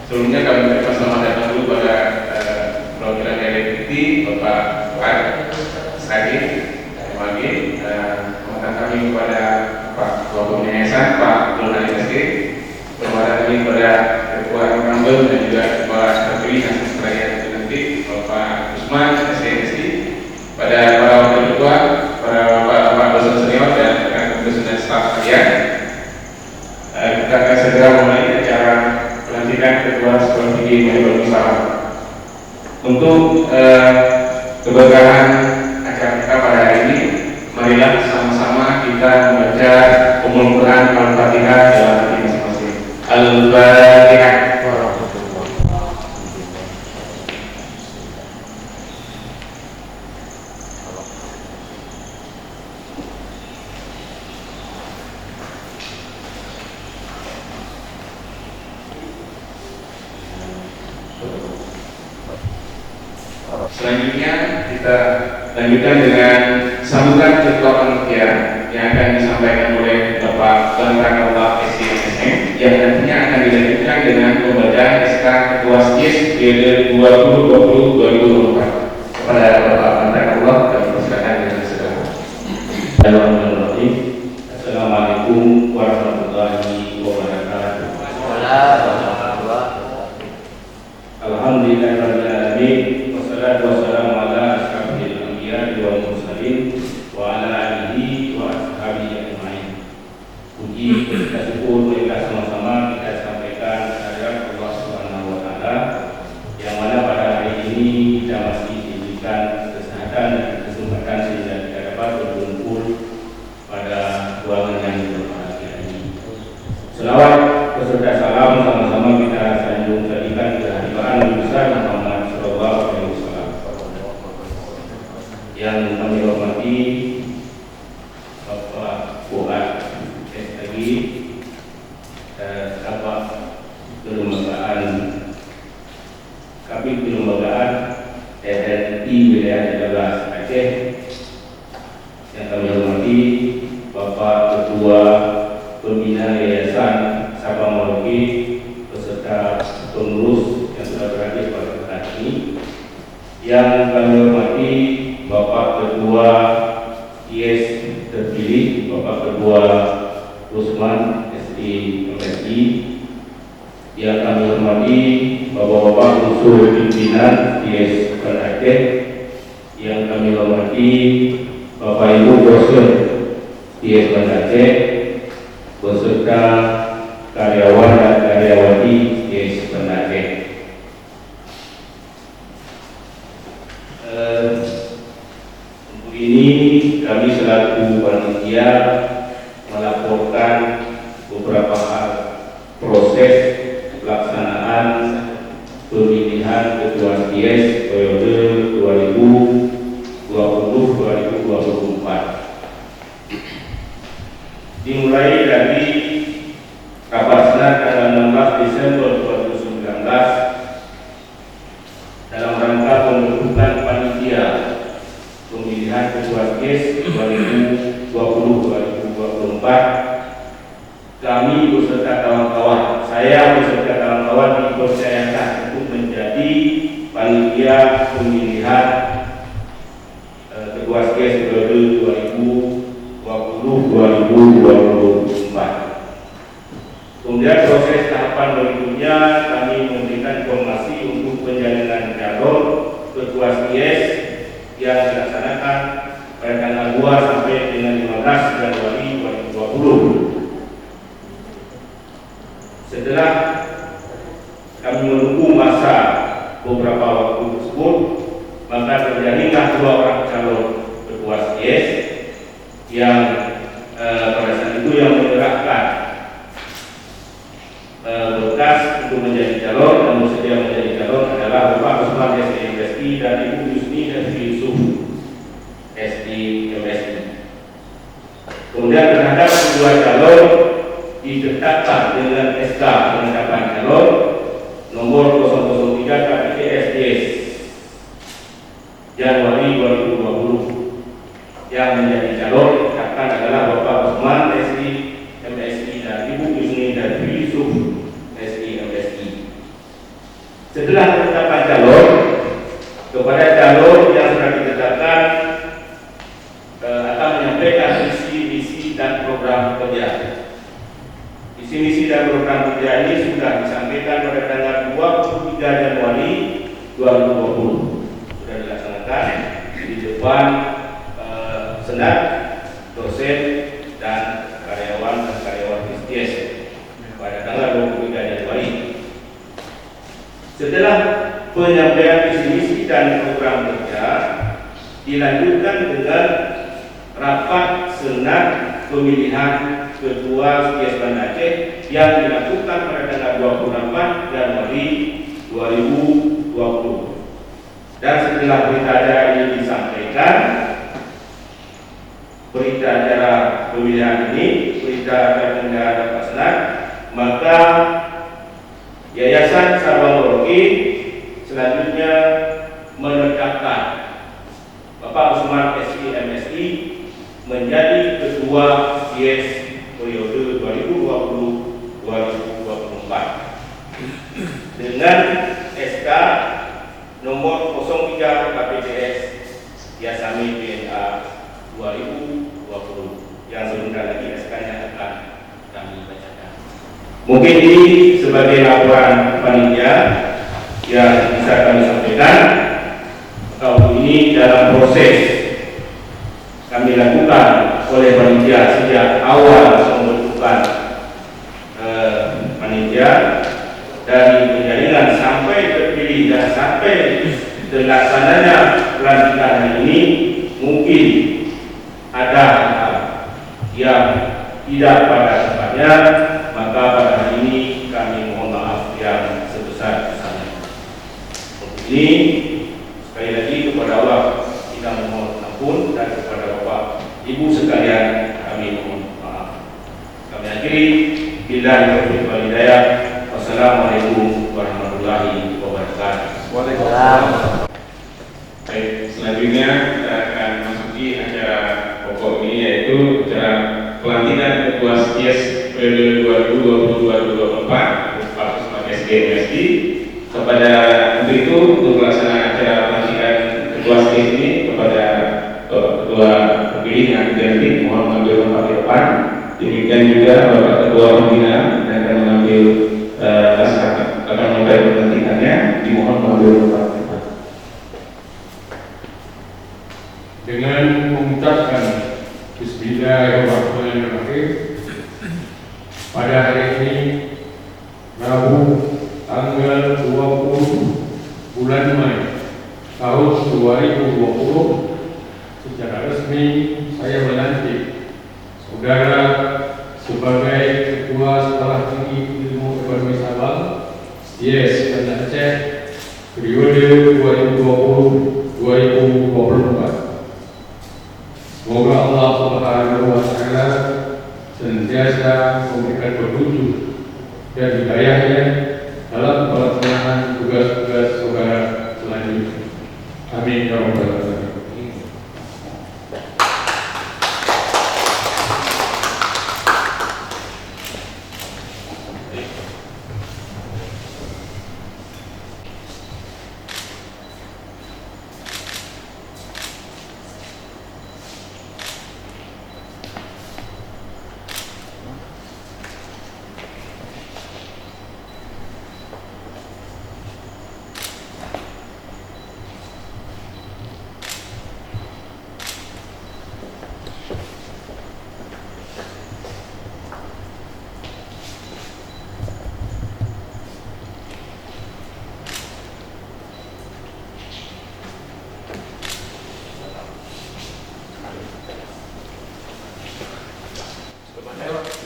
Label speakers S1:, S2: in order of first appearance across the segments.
S1: Sebelumnya kami ucapkan selamat datang dulu pada perwakilan RRT Bapak Fuad Sadi Wagi, kemudian kami kepada Pak Ketua Yayasan Pak Abdul Halim SD, kemudian kami kepada Ketua Rambel dan juga Ketua terpilih dan Sekretariat nanti Bapak Usman SDMSI, pada para wakil ketua, para bapak dosen senior dan rekan dosen dan staf kalian. Kita akan segera mulai acara pelantikan Ketua Sekolah Tinggi Muhammadiyah Nusantara. Untuk keberkahan acara kita pada hari ini, marilah sama-sama kita membaca Ummul Quran Al-Fatihah dalam hati masing-masing. Al-Fatihah. Selanjutnya kita lanjutkan dengan sambutan Ketua Panitia yang akan disampaikan oleh Bapak Bantang Allah SDMSM, yang nantinya akan dilanjutkan dengan pembacaan SK Ketua SIS periode 2020-2024. Kepada Bapak Bantang Allah kami persilakan dengan segera.
S2: Bismillahirrahmanirrahim. Assalamualaikum warahmatullahi wabarakatuh. Alhamdulillahirabbil alamin. Wassalamu ala asyrafil anbiya wal mursalin wa ala alihi wa ashabihi ajmain. Puji dan syukur kita sama-sama kita sampaikan kehadirat Allah Subhanahu wa taala, yang mana pada hari ini kita masih diberikan kesehatan dan kesempatan sehingga kita dapat berkumpul pada ruangan yang berbahagia ini. Selawat beserta salam sama-sama kita sanjung jadikan kehadiran Nabi besar Muhammad sallallahu alaihi wasallam. Yang kami hormati Bapak Fuad SAG, Bapak Kelembagaan Kabid Kelembagaan RRI Wilayah 13 Aceh. Yang kami hormati Bapak Ketua Pembina Yayasan Sabang Merauke beserta pengurus yang sudah berhadir pada hari ini. Yang kami hormati Bapak Ketua IS terpilih, Bapak Ketua Usman SDMSI. Yang kami hormati Bapak-bapak unsur pimpinan IS Aceh. Yang kami hormati Bapak Ibu dosen IS Aceh beserta karyawan dan karyawati IS Aceh. Ini kami selaku panitia melaporkan beberapa hal proses pelaksanaan pemilihan ketua SIS periode 2020-2024. Dimulai dari Rapasnas tanggal 16 Desember 2019 dalam rangka pembentukan panitia pemilihan ketua SIS 2020-2024, kami beserta kawan-kawan, saya beserta kawan-kawan dipercayakan untuk menjadi panitia pemilihan ketua SIS periode 2020-2024. Kemudian proses tahapan berikutnya kami memberikan informasi untuk penjalinan calon ketua SIS yang dilaksanakan pada tanggal 2 sampai dengan 15 Januari 2020. Setelah kami menunggu masa beberapa waktu tersebut, maka terjadilah 2 orang calon ketua SIS yang pada saat itu yang menyerahkan berkas untuk menjadi calon dan bersedia menjadi calon adalah Bapak Usman SDMSI dan Ibu Yusni Yusuf SDMSI. Kemudian terhadap kedua calon ditetapkan dengan SK penetapan calon nomor 003 KPP SDS Januari 2020. Yang menjadi calon ditetapkan adalah Bapak Usman SDMSI dan Ibu Yusni dan Yusuf SDMSI. Setelah penetapan calon, kepada calon yang sudah ditetapkan akan menyampaikan visi misi dan program kerja. Visi misi dan program kerja ini sudah disampaikan pada tanggal 23 Januari 2020. Sudah dilaksanakan di depan senat, dosen, dan karyawan STS pada tanggal 23 Januari. Setelah penyampaian visi misi dan program kerja, dilanjutkan dengan rapat senat pemilihan ketua STS Banda Aceh yang dilakukan pada tanggal 28 Januari 2020. Dan setelah berita acara ini disampaikan, berita acara pemilihan ini, berita acara pemilihan rapat senat, maka Yayasan Sabang Merauke selanjutnya menetapkan Bapak Usman SI MSI menjadi Ketua STS periode 2020-2024 dengan SK nomor 03 KPTS Yasami BNA 2020 yang sebentar lagi SK-nya akan kami bacakan. Mungkin ini sebagai laporan panitia yang bisa kami sampaikan. Tahun ini dalam proses kami lakukan oleh panitia sejak awal pembentukan panitia dari penjaringan sampai terpilih dan sampai terlaksananya pelantikan hari ini. Mungkin ada yang tidak pada tempatnya, maka pada hari ini kami mohon maaf yang sebesar-besarnya. Untuk ini sekali lagi kepada Allah kita mohon ampun, dan kepada Bapak Ibu sekalian kami mohon maaf. Kami akhiri billahi taufiq wal hidayah. Wassalamualaikum warahmatullahi wabarakatuh.
S3: Waalaikumsalam.
S1: Baik, selanjutnya kita akan masuki acara pokok ini, yaitu acara pelantikan Ketua STS periode 2020-2024 Pak Usman SG MSI. Kepada untuk itu, untuk melaksanakan acara pelantikan Ketua STS ini, kepada Ketua terpilih yang diganti mohon mengambil tempat di depan. Demikian juga Bapak Ketua Pembina yang akan mengambil akan memulai pelantikannya, dimohon mengambil tempat di depan.
S4: Dengan mengucapkan Bismillahirrahmanirrahim, pada hari ini Rabu tanggal 20 bulan Mei tahun 2020, secara resmi saya melantik saudara sebagai Ketua Sekolah Tinggi Ilmu Ekonomi Sabang STS Banda Aceh periode 2020-2024. Semoga Allah Subhanahu wa Ta'ala senantiasa memberikan petunjuk dan hidayahnya dalam pelaksanaan tugas-tugas saudara selanjutnya. Amin ya rabbal alamin.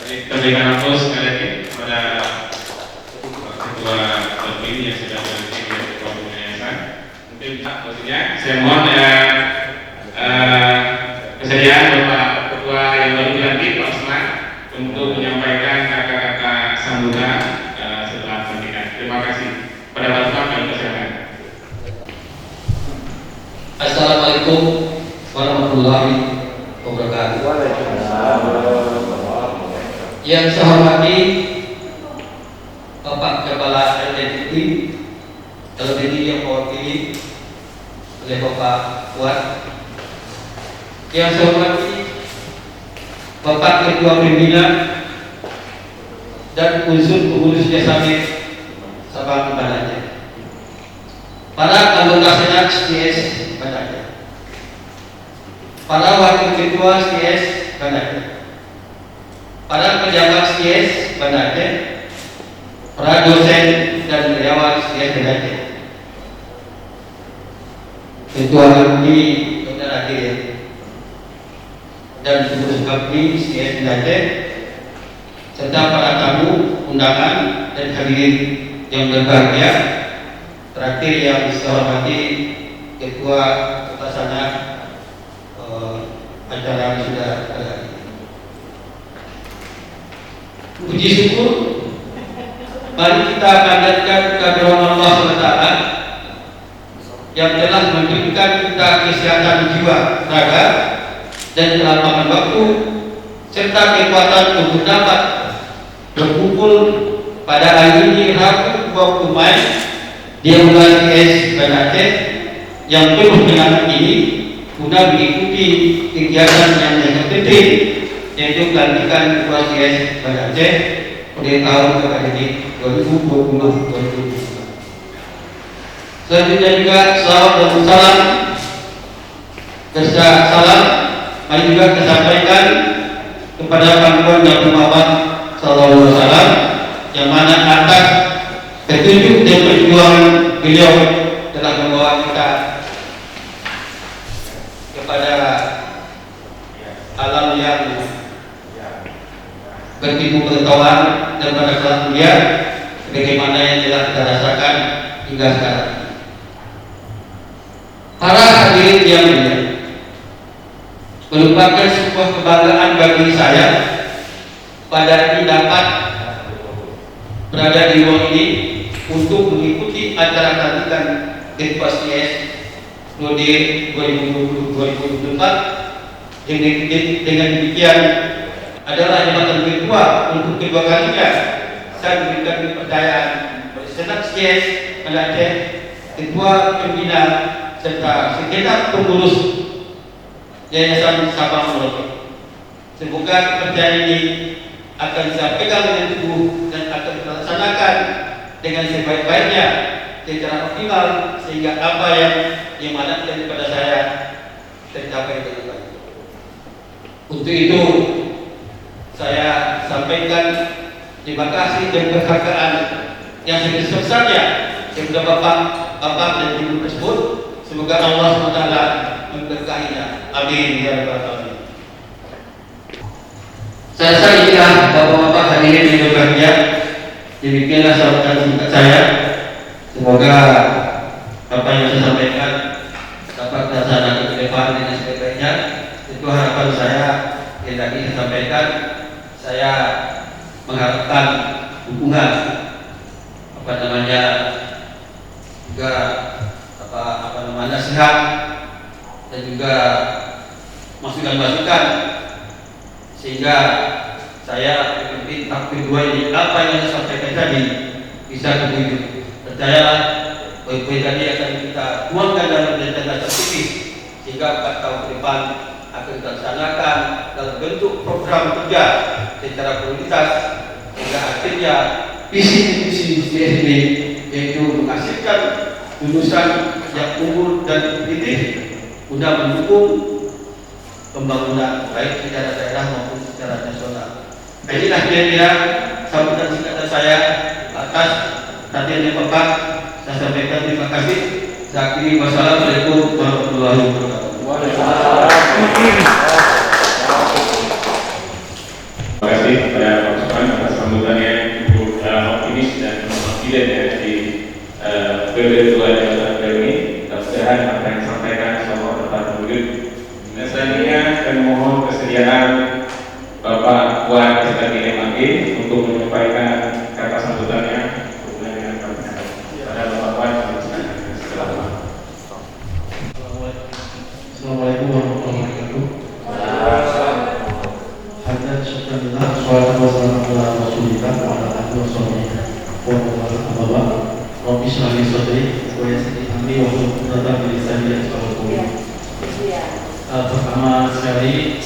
S1: Kita berikan aplaus sekali lagi kepada Ketua terpilih yang sudah berhasil di Ketua Yayasan. Mungkin maksudnya saya mohon kesediaan Bapak Ketua yang baru dilantik Pak Usman untuk menyampaikan kata-kata sambutan setelah pelantikan. Terima kasih. Pada Pak Usman kami persilakan.
S3: Assalamualaikum warahmatullahi wabarakatuh. Yang saya hormati Bapak Kepala LTDI, dalam ini yang mewakili oleh Bapak Fuad. Yang saya hormati Bapak Ketua Pimpinan dan unsur pengurus Jasamit Sabang Banjarmasin, para anggota Senat STS Banjarmasin, para wakil ketua STS Banjarmasin, para pejabat STS Banjarmasin, para dosen dan karyawan STS Banjarmasin, Ketua Kapni Dr. Adil dan pengurus Kapni STS Banjarmasin, serta para tamu undangan dan hadirin yang berbahagia. Terakhir yang saya hormati Ketua Pelaksana acara yang sudah terjadi. Puji syukur, mari kita panjatkan kehadiran Allah SWT yang telah memberikan kita kesehatan jiwa, raga, dan kelapangan waktu serta kekuatan untuk dapat berkumpul pada hari ini Rabu 20 Mei di Aula STS Banjarmasin yang penuh dengan ini guna mengikuti kegiatan yang sangat penting, yaitu pelantikan Ketua STS Banjarmasin pada tahun akademik 2020-2021. Selanjutnya juga salawat dan salam serta salam mari juga kita sampaikan kepada panggilan Nabi Muhammad SAW, yang mana atas petunjuk dan perjuangan beliau telah membawa kita kepada alam yang bertimbul pengetahuan dan pada kelas dunia sebagaimana yang telah kita rasakan hingga sekarang. Para hadirin yang mulia, merupakan sebuah kebanggaan bagi saya pada ini dapat berada di ruang ini untuk mengikuti acara pelantikan Ketua STS Prode 2020-2024. Dengan demikian adalah jabatan ketua untuk kedua kalinya saya memberikan kepercayaan oleh Senat STS Banjarmasin, Ketua Pembina serta segenap pengurus Yayasan Sabang Merauke. Semoga kepercayaan ini akan saya pegang dengan teguh dan akan dilaksanakan dengan sebaik-baiknya secara optimal sehingga apa yang diamanatkan kepada saya tercapai dengan baik. Untuk itu saya sampaikan terima kasih dan penghargaan yang sebesar-besarnya kepada Bapak dan Ibu tersebut. Semoga Allah SWT memberkahinya. Amin ya rabbal alamin. Saya rasa inilah Bapak-bapak hadirin yang berbahagia. Demikianlah sambutan singkat saya. Semoga apa yang saya sampaikan dapat terlaksana ke depan dengan sebaik-baiknya. Itu harapan saya yang tadi saya sampaikan. Saya mengharapkan dukungan juga nasihat dan juga masukan-masukan sehingga saya memimpin tahap kedua ini apa yang saya sampaikan tadi bisa terwujud. Percayalah poin-poin tadi akan kita tuangkan dalam rencana tertipis sehingga 4 tahun ke depan akan kita laksanakan dalam bentuk program kerja secara prioritas sehingga akhirnya visi-visi CSD yaitu menghasilkan lulusan yang unggul dan kompetitif guna mendukung pembangunan baik secara daerah maupun secara nasional. Inilah kira-kira sambutan singkat saya atas tadi yang Bapak. Saya sampaikan terima kasih. Saya akhiri. Wassalamualaikum warahmatullahi wabarakatuh.
S1: Terima kasih kepada Pak Usman atas sambutannya cukup optimis dan confident ya di periode 2 Januari ini. Mudah-mudahan apa yang disampaikan semua dapat terwujud. Dan selanjutnya kami mohon kesediaan Bapak Fuad sebagai MAG untuk menyampaikan kata sambutannya hubungan dengan kampanye. Pada Bapak Fuad,
S5: Assalamualaikum warahmatullahi wabarakatuh. Hadan syukurillah wassalatu wassalamu ala rasulillah wa ala alihi wa sahbihi wa man wala. Rabbi shrah li sadri wa yassir li amri wahlul 'uqdatam min lisani yafqahu qawli. Pertama sekali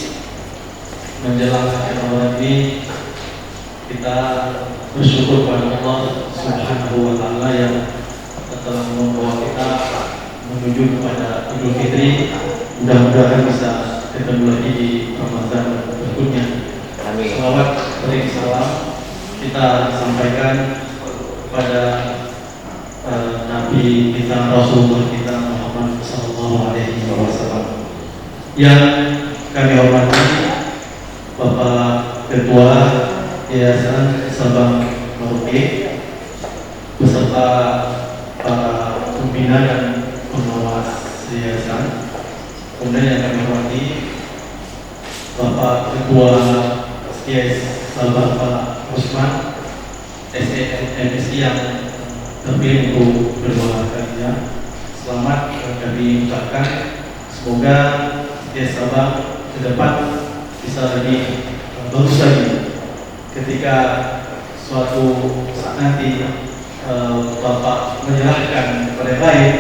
S5: menjelang akhir Ramadan ini kita bersyukur pada Allah Subhanahu wa taala yang telah membawa kita menuju kepada Idul Fitri. Mudah-mudahan bisa ketemu lagi di Ramadan berikutnya.
S3: Amin.
S5: Salawat beri salam kita sampaikan kepada Nabi kita, Rasulullah kita Muhammad Sallallahu Alaihi Wasallam. Yang kami hormati Bapak Ketua Yayasan Sabang Merauke beserta para pembina dan pengawas yayasan. Kemudian yang kami hormati Bapak Ketua SKS Sabang Pak Usman SEMSI yang terpilih untuk kedua kalinya. Selamat kami ucapkan, semoga SKS Sabang ke depan bisa lebih bagus lagi ketika suatu saat nanti Bapak menyerahkan kepada yang lain.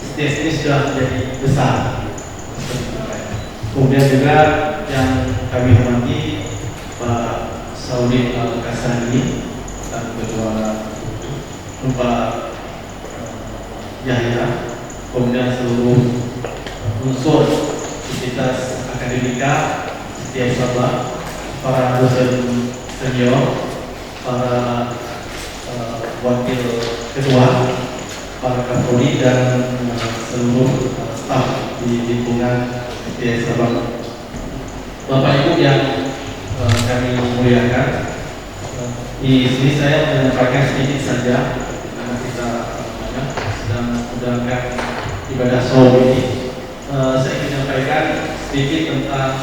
S5: STS ini sudah menjadi besar. Kemudian juga yang kami hormati Pak Saudi Al-Kasani dan Ketua Pak Yahya, kemudian seluruh unsur entitas akademika STS Sabang, para dosen senior, para wakil ketua, para kapolri dan seluruh staf di lingkungan STS Sabang. Bapak Ibu yang kami muliakan, di sini saya menyampaikan sedikit saja karena kita sedang menjalankan ibadah sholat ini. Saya ingin menyampaikan sedikit tentang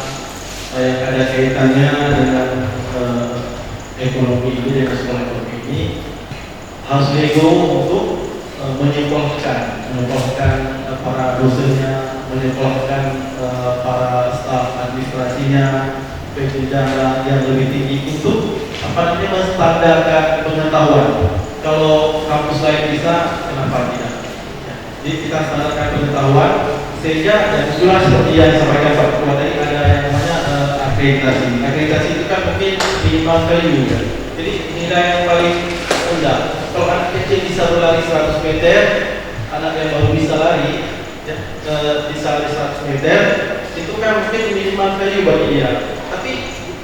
S5: yang ada kaitannya dengan ekonomi ini, dengan sekolah ekonomi ini. Harus nego untuk menyekolahkan para dosennya, menyekolahkan para staf administrasinya, penjenjang yang lebih tinggi untuk menstandarkan pengetahuan. Kalau kampus lain bisa, kenapa tidak? Jadi kita standarkan pengetahuan sehingga jelas seperti yang disampaikan Pak Ketua tadi, ada yang namanya akreditasi. Akreditasi itu kan mungkin minimal value kan. Jadi nilai yang paling rendah. Kalau anak kecil bisa berlari 100 meter, anak yang baru bisa lari ya, bisa lari 100 meter, itu kan mungkin minimal value bagi dia. Tapi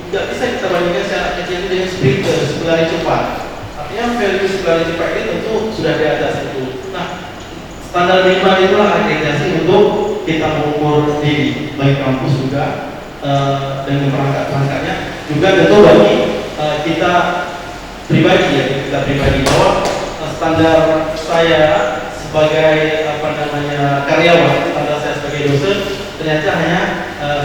S5: tidak bisa kita bandingkan si anak kecil itu dengan sprinter, berlari cepat. Artinya value berlari cepat ini tentu sudah di atas itu. Nah, standar minimal itulah akreditasi untuk kita mengukur diri, baik kampus juga dengan perangkat-perangkatnya, juga tentu bagi kita pribadi ya, kita pribadi, bahwa standar saya sebagai karyawan, standar saya sebagai dosen ternyata hanya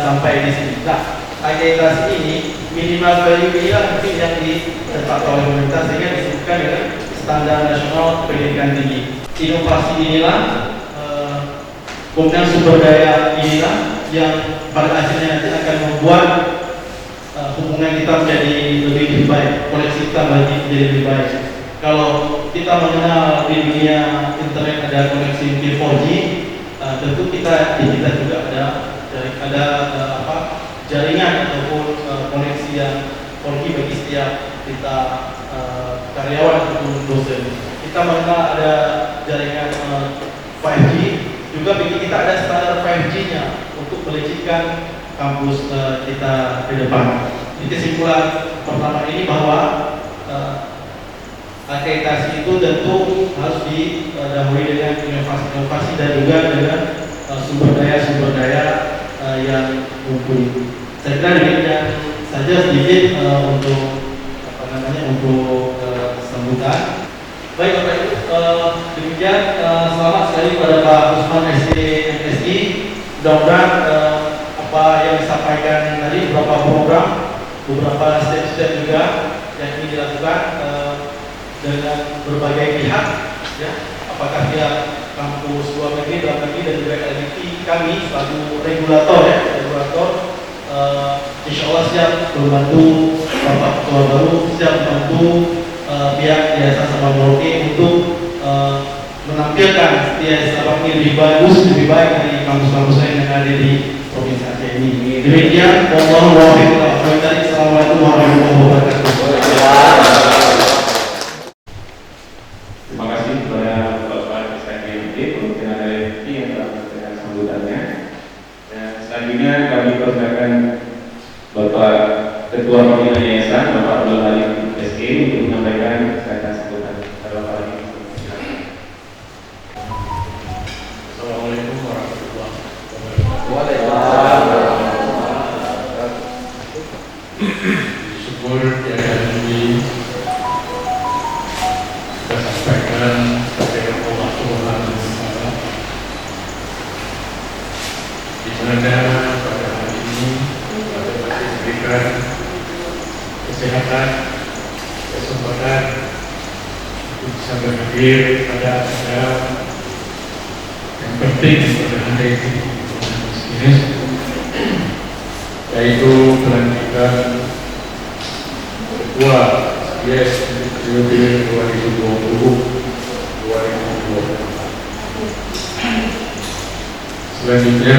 S5: sampai di sini. Nah, akreditasi ini minimal value inilah mungkin yang ditetapkan oleh pemerintah sehingga disebutkan dengan standar nasional pendidikan tinggi. Inovasi inilah kemudian sumber daya inilah yang pada akhirnya nanti akan membuat hubungan kita menjadi lebih baik, koneksi kita menjadi lebih baik. Kalau kita mengenal di dunia internet ada koneksi mungkin 4G, tentu kita juga ada jaringan ataupun koneksi yang 4G bagi setiap kita karyawan ataupun dosen. Kita mengenal ada jaringan 5G, juga bagi kita ada standar 5G-nya untuk melejitkan kampus kita ke depan. Jadi kesimpulan pertama ini bahwa akreditasi itu tentu harus didahului dengan inovasi-inovasi dan juga dengan sumber daya yang mumpuni. Saya kira demikian saja sedikit untuk sambutan. Baik Bapak Ibu, demikian selamat sekali kepada Pak Usman SEMSI. Mudah-mudahan apa yang disampaikan tadi, beberapa program, beberapa step-step juga yang ingin dilakukan dengan berbagai pihak, ya, apakah dia kampus luar negeri, dalam negeri, dan juga LMIT, kami selaku regulator, insya Allah siap membantu Bapak Ketua baru, siap membantu pihak Yayasan Sabang Merauke untuk menampilkan lebih bagus, lebih baik dari kampus-kampus lain yang ada di provinsi Aceh ini. Demikian, wallahu a'lam. Assalamualaikum warahmatullahi wabarakatuh.
S1: Terima kasih kepada Bapak SKMD perwakilan dari yang telah memberikan sambutannya. Dan selanjutnya kami persilakan Bapak Ketua Pembina Yayasan Bapak Abdul Halim SK untuk menyampaikan kata sambutan. Bapak Halim.
S4: Assalamualaikum warahmatullahi wabarakatuh. Syukur tiada ini kita sampaikan kepada Allah Subhanahu wa Ta'ala, di mana pada hari ini kita masih diberikan kesehatan, kesempatan untuk bisa berhadir pada acara yang penting pada hari ini, yaitu pelantikan Ketua SKS periode 2020-2024. Selanjutnya,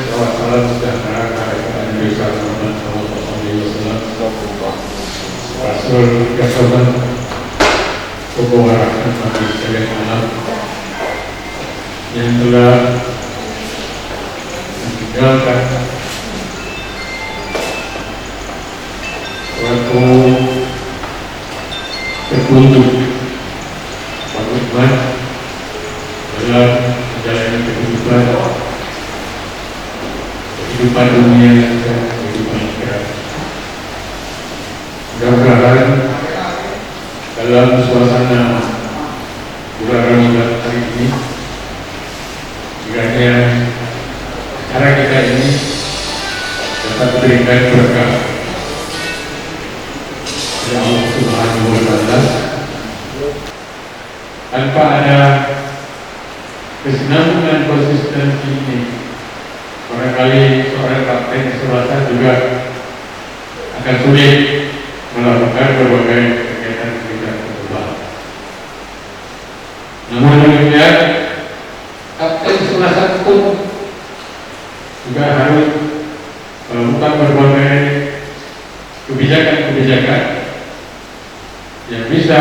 S4: salawat salam sejahtera kepada Nabi Sallallahu Alaihi Wasallam, Rasul Rasulullah, Tokoh Warahmat Nabi sekalian alam yang telah meninggalkan suatu petunjuk komitmen dalam menjalani kehidupan dunia dan kehidupan akhirat. Mudah-mudahan dalam suasana bulan Ramadan hari ini, kiranya cara kita ini dapat berikan berkah dari Allah Subhanahu wa Ta'ala. Tanpa ada kesinambungan konsistensi ini, barangkali seorang kapten selatan juga akan sulit melakukan berbagai kegiatan perubahan. Namun demikian, kapten selatan pun juga harus melakukan berbagai kebijakan-kebijakan yang bisa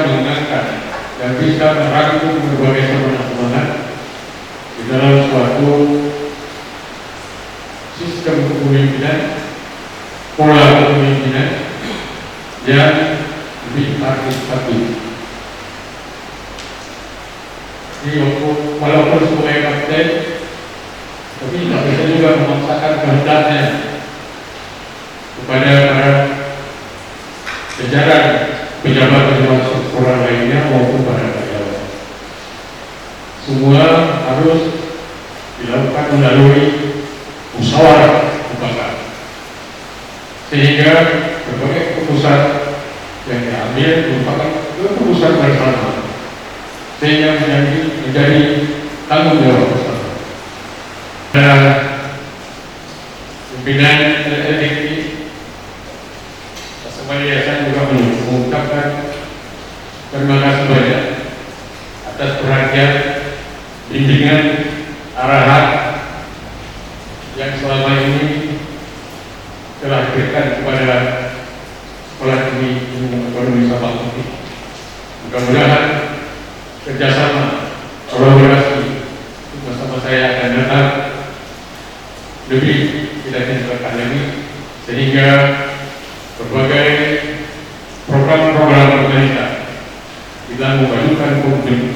S4: mengangkat dan bisa merangkum berbagai semangat di dalam suatu sistem kepemimpinan, pola kepemimpinan yang lebih partisipatif. Jadi walaupun sebagai kapten, tapi tidak bisa juga memaksakan kehendaknya kepada para jajaran pejabat-pejabat sekolah lainnya maupun para karyawan. Semua harus dilakukan melalui musyawarah mufakat, sehingga berbagai keputusan yang diambil merupakan keputusan bersama, sehingga menjadi tanggung jawab bersama. Pimpinan etik ini sebagai yayasan juga mengucapkan terima kasih banyak atas perhatian, bimbingan, arahan yang selama ini telah diberikan kepada sekolah tinggi ilmu ekonomi Sabang ini. Mudah-mudahan kerjasama, kolaborasi bersama saya akan datang lebih tidak dilakukan lagi, sehingga berbagai program-program pemerintah dalam memajukan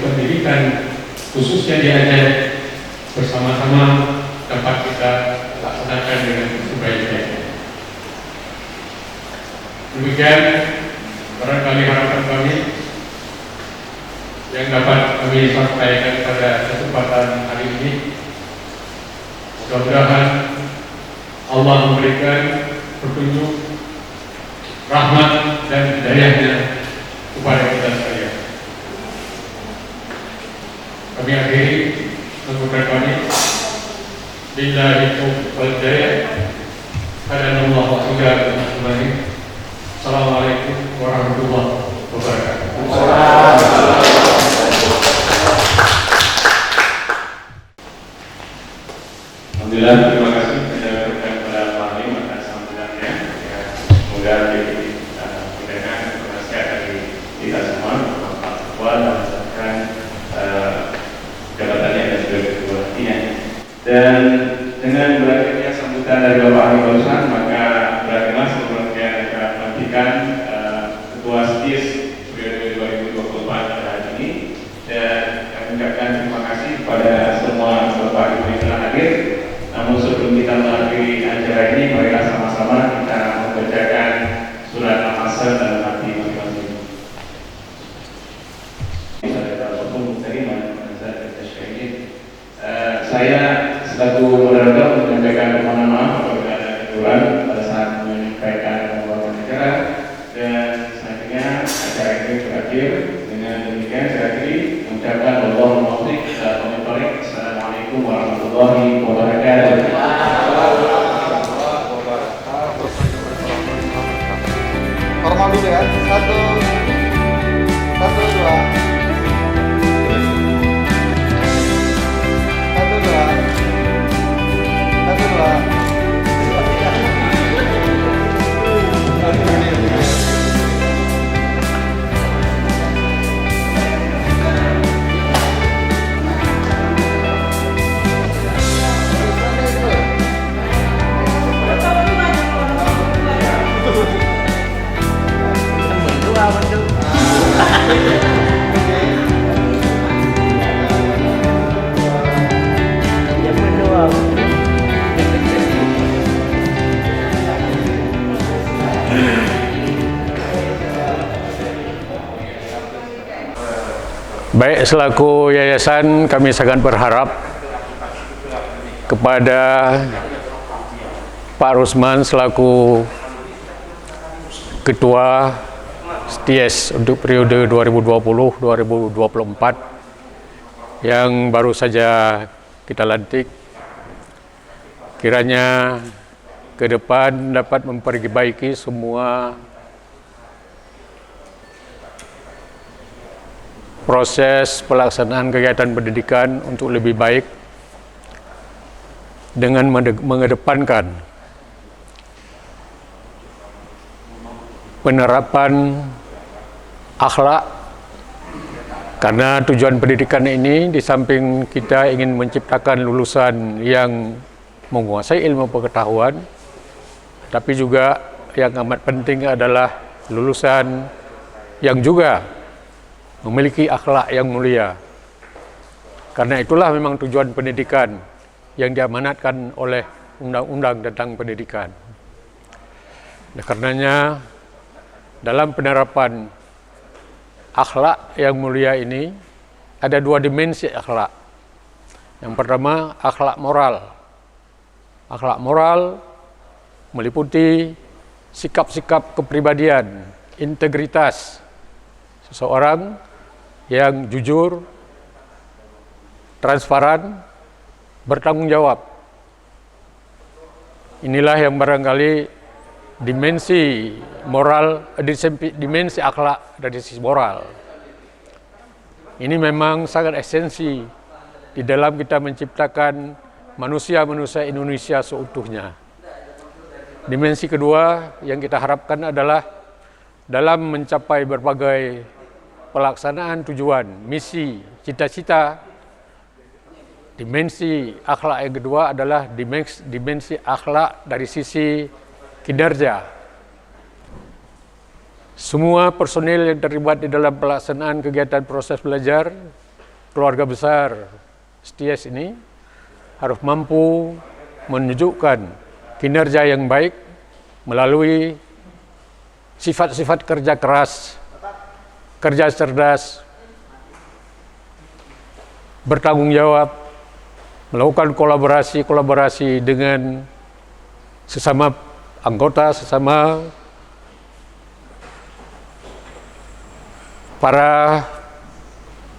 S4: pendidikan khususnya di Aceh bersama-sama dapat kita laksanakan dengan sebaik-baiknya. Demikian barangkali harapan kami yang dapat kami sampaikan pada kesempatan hari ini. Mudah-mudahan Allah memberikan petunjuk, rahmat dan hidayahnya kepada kita sekalian. Kami akhiri sambutan kami. Billahi taufiq wal hidayah. Assalamualaikum warahmatullahi wabarakatuh.
S1: Alhamdulillah, terima kasih kepada Pak Halim atas sambutannya. Ya, semoga menjadi pendengar dan nasihat dari kita semua, Pak Ketua dan misalkan jabatannya dan juga kedua hatinya. Dan dengan berakhirnya sambutan dari Bapak Halim barusan, maka berakhirlah sebelumnya kita nantikan Ketua STIS periode 2024 pada hari ini. Dan kami ucapkan terima kasih kepada semua Bapak Ibu yang telah hadir. Namun sebelum kita mengakhiri acara ini, marilah sama-sama kita membacakan surat Al-Asr dalam hati masing-masing. Saya selaku moderator menyampaikan permohonan maaf apabila ada kekurangan pada saat menyampaikan pembuatan acara, dan selanjutnya acara ini berakhir. Dengan demikian saya akhiri mengucapkan wallahul muwaffiq ila aqwamit thoriq. Assalamualaikum warahmatullahi wabarakatuh.
S6: Formal dulu ya. Satu, dua.
S4: Baik, selaku yayasan kami sangat berharap kepada Pak Rusman selaku Ketua STIS untuk periode 2020-2024 yang baru saja kita lantik, kiranya ke depan dapat memperbaiki semua proses pelaksanaan kegiatan pendidikan untuk lebih baik dengan mengedepankan penerapan akhlak, karena tujuan pendidikan ini di samping kita ingin menciptakan lulusan yang menguasai ilmu pengetahuan, tapi juga yang amat penting adalah lulusan yang juga memiliki akhlak yang mulia. Karena itulah memang tujuan pendidikan yang diamanatkan oleh Undang-Undang tentang Pendidikan. Nah, karenanya dalam penerapan akhlak yang mulia ini ada dua dimensi akhlak. Yang pertama, akhlak moral. Akhlak moral meliputi sikap-sikap kepribadian, integritas seseorang yang jujur, transparan, bertanggung jawab. Inilah yang barangkali dimensi moral, dimensi akhlak dari sisi moral. Ini memang sangat esensi di dalam kita menciptakan manusia-manusia Indonesia seutuhnya. Dimensi kedua yang kita harapkan adalah dalam mencapai berbagai pelaksanaan tujuan, misi, cita-cita, dimensi akhlak yang kedua adalah dimensi akhlak dari sisi kinerja. Semua personil yang terlibat di dalam pelaksanaan kegiatan proses belajar keluarga besar STIS ini harus mampu menunjukkan kinerja yang baik melalui sifat-sifat kerja keras, kerja cerdas, bertanggung jawab, melakukan kolaborasi dengan sesama anggota, sesama para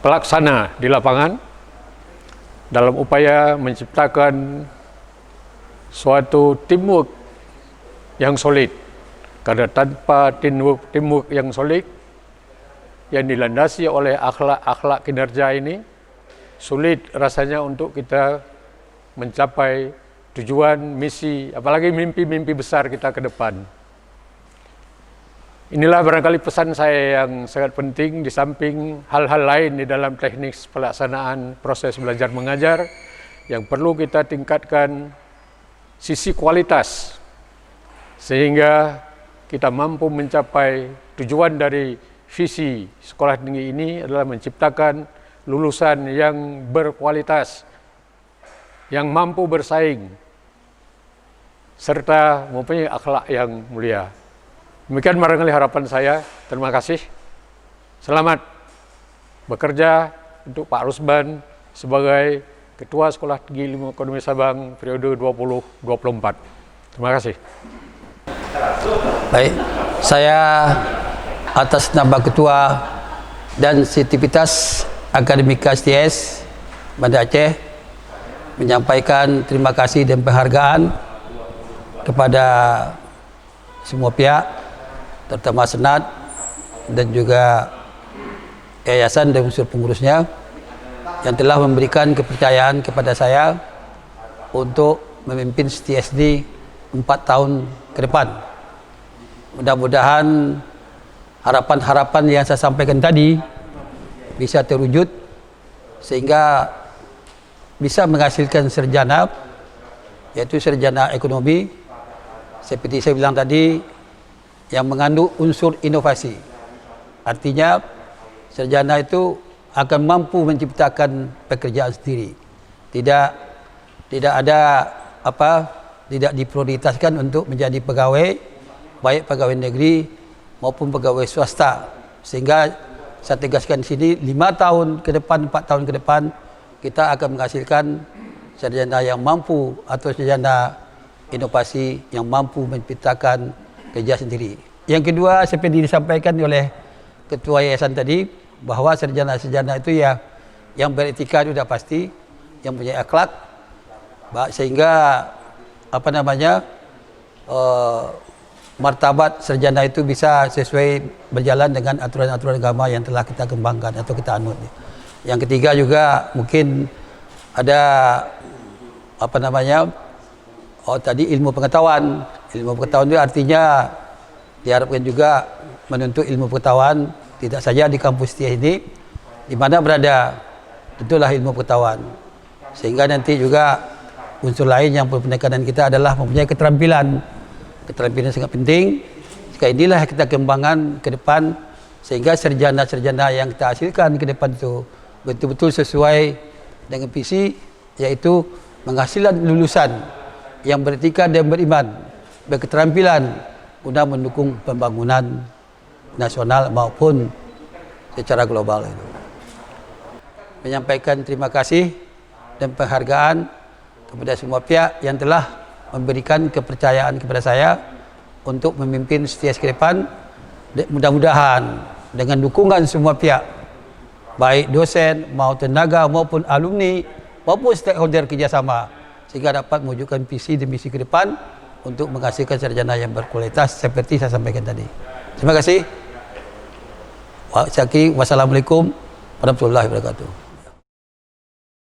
S4: pelaksana di lapangan dalam upaya menciptakan suatu teamwork yang solid. Karena tanpa teamwork yang solid, yang dilandasi oleh akhlak-akhlak kinerja ini, sulit rasanya untuk kita mencapai tujuan, misi, apalagi mimpi-mimpi besar kita ke depan. Inilah barangkali pesan saya yang sangat penting di samping hal-hal lain di dalam teknik pelaksanaan proses belajar mengajar yang perlu kita tingkatkan sisi kualitas sehingga kita mampu mencapai tujuan dari visi sekolah tinggi ini adalah menciptakan lulusan yang berkualitas, yang mampu bersaing, serta mempunyai akhlak yang mulia. Demikian barangkali harapan saya. Terima kasih. Selamat bekerja untuk Pak Rusban sebagai Ketua Sekolah Tinggi Ilmu Ekonomi Sabang periode 2024. Terima kasih.
S7: Baik, saya atas nama Ketua dan Sivitas Akademika STS Banda Aceh menyampaikan terima kasih dan penghargaan kepada semua pihak, terutama Senat dan juga yayasan dan unsur pengurusnya yang telah memberikan kepercayaan kepada saya untuk memimpin STSD 4 tahun ke depan. Mudah-mudahan harapan-harapan yang saya sampaikan tadi bisa terwujud sehingga bisa menghasilkan sarjana, yaitu sarjana ekonomi seperti saya bilang tadi, yang mengandung unsur inovasi. Artinya sarjana itu akan mampu menciptakan pekerjaan sendiri. Tidak ada tidak diprioritaskan untuk menjadi pegawai, baik pegawai negeri maupun pegawai swasta. Sehingga saya tegaskan di sini 5 tahun ke depan, 4 tahun ke depan kita akan menghasilkan sarjana yang mampu atau sarjana inovasi yang mampu menciptakan kerja sendiri. Yang kedua, seperti disampaikan oleh Ketua Yayasan tadi, bahwa sarjana-sarjana itu ya yang beretika itu sudah pasti, yang punya akhlak, sehingga martabat sarjana itu bisa sesuai berjalan dengan aturan-aturan agama yang telah kita kembangkan atau kita anut. Yang ketiga juga mungkin ada tadi ilmu pengetahuan. Ilmu pengetahuan itu artinya diharapkan juga menuntut ilmu pengetahuan tidak saja di kampus STS ini, di mana berada, tentulah ilmu pengetahuan. Sehingga nanti juga unsur lain yang perlu penekanan kita adalah mempunyai keterampilan. Keterampilan sangat penting. Jika inilah kita kembangkan ke depan, sehingga sarjana-sarjana yang kita hasilkan ke depan itu betul-betul sesuai dengan visi, yaitu menghasilkan lulusan yang beretika dan beriman, berketerampilan guna mendukung pembangunan nasional maupun secara global. Menyampaikan terima kasih dan penghargaan kepada semua pihak yang telah memberikan kepercayaan kepada saya untuk memimpin STS ke depan. Mudah-mudahan dengan dukungan semua pihak, baik dosen, maupun tenaga, maupun alumni, maupun stakeholder kerjasama, sehingga dapat mewujudkan visi dan misi ke depan untuk menghasilkan sarjana yang berkualitas seperti saya sampaikan tadi. Terima kasih. Wassalamualaikum warahmatullahi wabarakatuh.